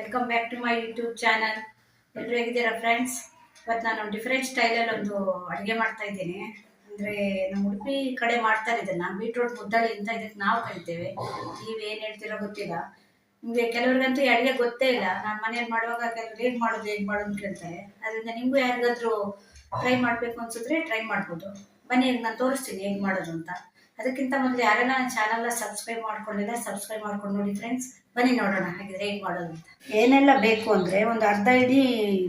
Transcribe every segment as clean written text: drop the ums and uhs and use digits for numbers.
Welcome back to my YouTube channel. ಎಲ್ಲರೂ ಹೇಗಿದ್ದೀರಾ friends? ಇವತ್ತು ನಾನು ಡಿಫ್ರೆಂಟ್ ಸ್ಟೈಲಲ್ಲಿ ಒಂದು ಅಡುಗೆ ಮಾಡ್ತಾ ಇದ್ದೀನಿ. ಅಂದರೆ ನಮ್ಮ ಉಡುಪಿ ಕಡೆ ಮಾಡ್ತಾರೆ ಇದನ್ನು, ಬೀಟ್ರೂಟ್ ಮುದ್ದಳಿ ಅಂತ ಇದಕ್ಕೆ ನಾವು ಕರಿತೇವೆ. ನೀವು ಏನು ಹೇಳ್ತೀರೋ ಗೊತ್ತಿಲ್ಲ. ನಿಮಗೆ ಕೆಲವ್ರಿಗಂತೂ ಈ ಅಡುಗೆ ಗೊತ್ತೇ ಇಲ್ಲ. ನಾನು ಮನೇಲಿ ಮಾಡುವಾಗ ಕೆಲವ್ರು ಹೇಗೆ ಮಾಡೋದು ಅಂತ ಕೇಳ್ತಾರೆ. ಅದರಿಂದ ನಿಮಗೂ ಯಾರಿಗಾದ್ರೂ ಟ್ರೈ ಮಾಡಬೇಕು ಅನ್ಸಿದ್ರೆ ಟ್ರೈ ಮಾಡ್ಬೋದು. ಬನ್ನಿ, ಈಗ ನಾನು ತೋರಿಸ್ತೀನಿ ಹೇಗೆ ಮಾಡೋದು ಅಂತ. ಅದಕ್ಕಿಂತ ಮೊದಲು ಯಾರೆಲ್ಲ ನನ್ನ ಚಾನಲ್ನ ಸಬ್ಸ್ಕ್ರೈಬ್ ಮಾಡ್ಕೊಂಡಿಲ್ಲ ಸಬ್ಸ್ಕ್ರೈಬ್ ಮಾಡ್ಕೊಂಡು ನೋಡಿ ಫ್ರೆಂಡ್ಸ್. ಬನ್ನಿ ನೋಡೋಣ ಹಾಗಿದ್ರೆ ಹೇಗೆ ಮಾಡೋದು ಅಂತ. ಏನೆಲ್ಲ ಬೇಕು ಅಂದರೆ ಒಂದು ಅರ್ಧ ಇಡೀ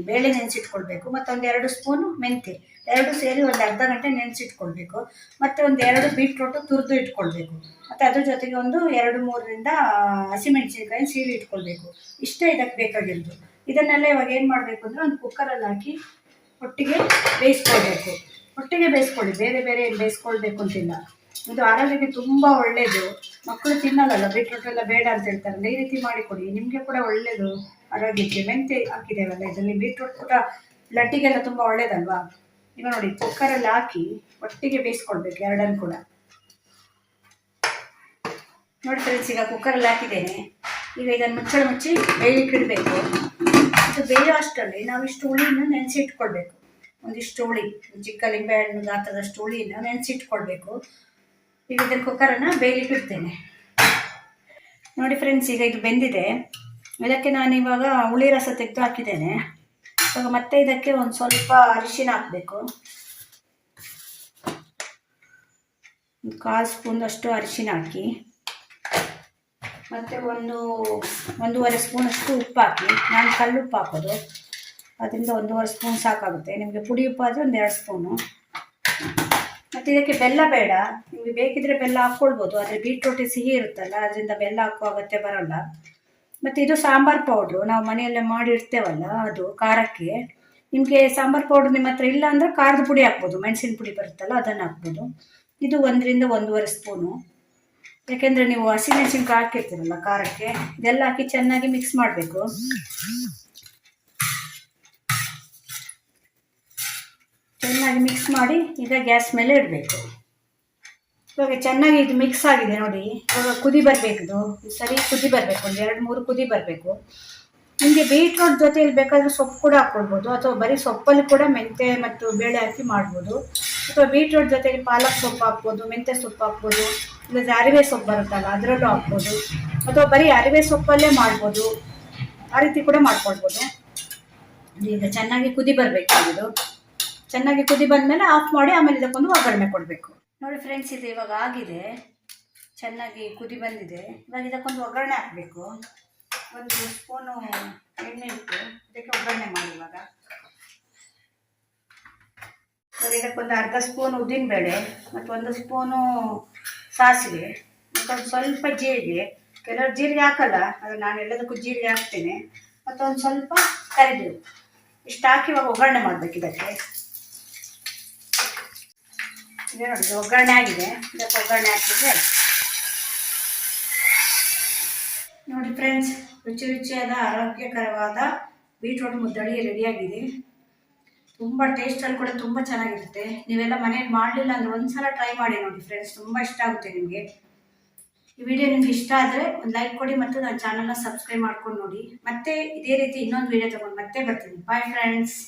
ಬೇಳೆ ನೆನೆಸಿಟ್ಕೊಳ್ಬೇಕು, ಮತ್ತು ಒಂದು 2 ಸ್ಪೂನು ಮೆಂತ್ಯ, 2 ಸೇರಿ ಒಂದು ಅರ್ಧ ಗಂಟೆ ನೆನೆಸಿಟ್ಕೊಳ್ಬೇಕು. ಮತ್ತು ಒಂದು 2 ಬೀಟ್ರೂಟು ತುರಿದು ಇಟ್ಕೊಳ್ಬೇಕು. ಮತ್ತು ಅದ್ರ ಜೊತೆಗೆ ಒಂದು 2-3 ಹಸಿಮೆಣಸಿನ್ಕಾಯಿ ಸೀಳಿ ಇಟ್ಕೊಳ್ಬೇಕು. ಇಷ್ಟೇ ಇದಕ್ಕೆ ಬೇಕಾಗಿರೋದು. ಇದನ್ನೆಲ್ಲ ಇವಾಗ ಏನು ಮಾಡಬೇಕು ಅಂದರೆ ಒಂದು ಕುಕ್ಕರಲ್ಲಿ ಹಾಕಿ ಒಟ್ಟಿಗೆ ಬೇಯಿಸ್ಕೊಳ್ಬೇಕು. ಒಟ್ಟಿಗೆ ಬೇಯಿಸ್ಕೊಳ್ಳಿ, ಬೇರೆ ಬೇರೆ ಬೇಯಿಸ್ಕೊಳ್ಬೇಕು ಅಂತಿಲ್ಲ. ಇದು ಆರೋಗ್ಯಕ್ಕೆ ತುಂಬ ಒಳ್ಳೆಯದು. ಮಕ್ಕಳು ತಿನ್ನೋಲ್ಲ, ಬೀಟ್ರೂಟ್ ಎಲ್ಲ ಬೇಡ ಅಂತ ಹೇಳ್ತಾರಲ್ಲ, ಈ ರೀತಿ ಮಾಡಿಕೊಡಿ, ನಿಮಗೆ ಕೂಡ ಒಳ್ಳೆಯದು ಆರೋಗ್ಯಕ್ಕೆ. ಮೆಂತ್ಯ ಹಾಕಿದ್ದೇವಲ್ಲ ಇದರಲ್ಲಿ, ಬೀಟ್ರೂಟ್ ಕೂಡ ಬ್ಲಡ್ಡಿಗೆಲ್ಲ ತುಂಬ ಒಳ್ಳೇದಲ್ವಾ. ಈಗ ನೋಡಿ, ಕುಕ್ಕರಲ್ಲಿ ಹಾಕಿ ಒಟ್ಟಿಗೆ ಬೇಯಿಸ್ಕೊಳ್ಬೇಕು ಎರಡನ್ನು ಕೂಡ. ನೋಡಿ ಫ್ರೆಂಡ್ಸ್, ಈಗ ಕುಕ್ಕರಲ್ಲಿ ಹಾಕಿದ್ದೇನೆ. ಈಗ ಇದನ್ನು ಮುಚ್ಚಿ ಬೇಯಲಿಕ್ಕೆ ಇಡಬೇಕು. ಇದು ಬೇಯೋ ಅಷ್ಟರಲ್ಲಿ ನಾವಿಷ್ಟು ಹುಳಿಯನ್ನು ನೆನೆಸಿ ಇಟ್ಕೊಳ್ಬೇಕು. ಒಂದಿಷ್ಟು ಹುಳಿ, ಚಿಕ್ಕ ಲಿಂಬೆಹಣ್ಣು ಗಾತ್ರದಷ್ಟು ಹುಳಿಯನ್ನು ನೆನೆಸಿಟ್ಕೊಳ್ಬೇಕು. ಈಗ ಇದನ್ನು ಕುಕ್ಕರನ್ನು ಬೇಯಲಿಕ್ಕೆ ಇಡ್ತೇನೆ. ನೋಡಿ ಫ್ರೆಂಡ್ಸ್, ಈಗ ಇದು ಬೆಂದಿದೆ. ಇದಕ್ಕೆ ನಾನು ಇವಾಗ ಹುಳಿ ರಸ ತೆಗೆದು ಹಾಕಿದ್ದೇನೆ. ಇವಾಗ ಮತ್ತೆ ಇದಕ್ಕೆ ಒಂದು ಸ್ವಲ್ಪ ಅರಿಶಿನ ಹಾಕಬೇಕು. 1/4 ಸ್ಪೂನಷ್ಟು ಅರಿಶಿನ ಹಾಕಿ, ಮತ್ತು 1.5 ಸ್ಪೂನಷ್ಟು ಉಪ್ಪು ಹಾಕಿ. ನಾನು ಕಲ್ಲುಪ್ಪು ಹಾಕೋದು, ಅದರಿಂದ 1.5 ಸ್ಪೂನ್ ಸಾಕಾಗುತ್ತೆ. ನಿಮಗೆ ಪುಡಿ ಉಪ್ಪು ಆದರೆ 1-2 ಸ್ಪೂನು. ಮತ್ತು ಇದಕ್ಕೆ ಬೆಲ್ಲ ಬೇಡ, ನಿಮಗೆ ಬೇಕಿದ್ರೆ ಬೆಲ್ಲ ಹಾಕ್ಕೊಳ್ಬೋದು. ಆದರೆ ಬೀಟ್ರೂಟ್ ಸಿಹಿ ಇರುತ್ತಲ್ಲ, ಅದರಿಂದ ಬೆಲ್ಲ ಹಾಕೋ ಅಗತ್ಯ ಬರೋಲ್ಲ. ಮತ್ತು ಇದು ಸಾಂಬಾರು ಪೌಡ್ರು, ನಾವು ಮನೆಯಲ್ಲೇ ಮಾಡಿ ಇಡ್ತೇವಲ್ಲ, ಅದು ಖಾರಕ್ಕೆ. ನಿಮಗೆ ಸಾಂಬಾರು ಪೌಡ್ರ್ ನಿಮ್ಮ ಹತ್ರ ಇಲ್ಲ ಅಂದರೆ ಖಾರದ ಪುಡಿ ಹಾಕ್ಬೋದು, ಮೆಣಸಿನ ಪುಡಿ ಬರುತ್ತಲ್ಲ ಅದನ್ನು ಹಾಕ್ಬೋದು. ಇದು 1-1.5 ಸ್ಪೂನು. ಯಾಕೆಂದರೆ ನೀವು ಹಸಿಮೆಣಸಿನ್ಕಾಯಿ ಹಾಕಿರ್ತೀರಲ್ಲ ಖಾರಕ್ಕೆ, ಇದೆಲ್ಲ ಹಾಕಿ ಚೆನ್ನಾಗಿ ಮಿಕ್ಸ್ ಮಾಡಬೇಕು. ಚೆನ್ನಾಗಿ ಮಿಕ್ಸ್ ಮಾಡಿ ಈಗ ಗ್ಯಾಸ್ ಮೇಲೆ ಇಡಬೇಕು. ಇವಾಗ ಚೆನ್ನಾಗಿ ಇದು ಮಿಕ್ಸ್ ಆಗಿದೆ ನೋಡಿ. ಇವಾಗ ಕುದಿ ಬರಬೇಕು, ಇದು ಸರಿ ಕುದಿ ಬರಬೇಕು, ಒಂದು 2-3 ಕುದಿ ಬರಬೇಕು. ನಿಮಗೆ ಬೀಟ್ರೂಟ್ ಜೊತೆಯಲ್ಲಿ ಬೇಕಾದರೆ ಸೊಪ್ಪು ಕೂಡ ಹಾಕ್ಕೊಳ್ಬೋದು, ಅಥವಾ ಬರೀ ಸೊಪ್ಪಲ್ಲಿ ಕೂಡ ಮೆಂತ್ಯ ಮತ್ತು ಬೇಳೆ ಹಾಕಿ ಮಾಡ್ಬೋದು. ಅಥವಾ ಬೀಟ್ರೂಟ್ ಜೊತೆಗೆ ಪಾಲಕ್ ಸೊಪ್ಪು ಹಾಕ್ಬೋದು, ಮೆಂತ್ಯ ಸೊಪ್ಪು ಹಾಕ್ಬೋದು, ಇಲ್ಲ ಅರಿವೆ ಸೊಪ್ಪು ಬರುತ್ತಲ್ಲ ಅದರಲ್ಲೂ ಹಾಕ್ಬೋದು, ಅಥವಾ ಬರೀ ಅರಿವೆ ಸೊಪ್ಪಲ್ಲೇ ಮಾಡ್ಬೋದು. ಆ ರೀತಿ ಕೂಡ ಮಾಡ್ಕೊಳ್ಬೋದು. ಈಗ ಚೆನ್ನಾಗಿ ಕುದಿ ಬರಬೇಕು. ಇದು ಚೆನ್ನಾಗಿ ಕುದಿ ಬಂದಮೇಲೆ ಆಫ್ ಮಾಡಿ ಆಮೇಲೆ ಇದಕ್ಕೊಂದು ಒಗ್ಗರಣೆ ಕೊಡಬೇಕು. ನೋಡಿ ಫ್ರೆಂಡ್ಸ್, ಇದು ಇವಾಗ ಆಗಿದೆ, ಚೆನ್ನಾಗಿ ಕುದಿ ಬಂದಿದೆ. ಇವಾಗ ಇದಕ್ಕೊಂದು ಒಗ್ಗರಣೆ ಹಾಕಬೇಕು. 1 ಸ್ಪೂನು ಎಣ್ಣೆ ಇಟ್ಟು ಇದಕ್ಕೆ ಒಗ್ಗರಣೆ ಮಾಡಿ. ಇವಾಗ ಇದಕ್ಕೊಂದು ಅರ್ಧ ಸ್ಪೂನ್ ಉದ್ದಿನಬೇಳೆ, ಮತ್ತು 1 ಸ್ಪೂನು ಸಾಸಿವೆ, ಮತ್ತು ಸ್ವಲ್ಪ ಜೀರಿಗೆ. ಕೆಲವರು ಜೀರಿಗೆ ಹಾಕಲ್ಲ, ಅದು ನಾನು ಎಲ್ಲದಕ್ಕೂ ಜೀರಿಗೆ ಹಾಕ್ತೇನೆ. ಮತ್ತು ಒಂದು ಸ್ವಲ್ಪ ಕರಿಬೇವು. ಇಷ್ಟು ಹಾಕಿ ಇವಾಗ ಒಗ್ಗರಣೆ ಮಾಡಬೇಕು ಇದಕ್ಕೆ. ಇದೆ ನೋಡಿ, ಒಗ್ಗರಣೆ ಆಗಿದೆ. ಇದಕ್ಕೆ ಒಗ್ಗರಣೆ ಹಾಕಿದ್ರೆ ನೋಡಿ ಫ್ರೆಂಡ್ಸ್, ರುಚಿಯಾದ ಆರೋಗ್ಯಕರವಾದ ಬೀಟ್ರೂಟ್ ಮುದ್ದಳಿ ರೆಡಿಯಾಗಿದೆ. ತುಂಬ ಟೇಸ್ಟಲ್ಲಿ ಕೂಡ ತುಂಬ ಚೆನ್ನಾಗಿರುತ್ತೆ. ನೀವೆಲ್ಲ ಮನೇಲಿ ಮಾಡಲಿಲ್ಲ ಅಂದರೆ ಒಂದ್ಸಲ ಟ್ರೈ ಮಾಡಿ ನೋಡಿ ಫ್ರೆಂಡ್ಸ್, ತುಂಬ ಇಷ್ಟ ಆಗುತ್ತೆ ನಿಮಗೆ. ಈ ವಿಡಿಯೋ ನಿಮ್ಗೆ ಇಷ್ಟ ಆದರೆ ಒಂದು ಲೈಕ್ ಕೊಡಿ, ಮತ್ತು ನನ್ನ ಚಾನಲ್ನ ಸಬ್ಸ್ಕ್ರೈಬ್ ಮಾಡ್ಕೊಂಡು ನೋಡಿ. ಮತ್ತೆ ಇದೇ ರೀತಿ ಇನ್ನೊಂದು ವಿಡಿಯೋ ತೊಗೊಂಡು ಮತ್ತೆ ಬರ್ತೀನಿ. Bye friends.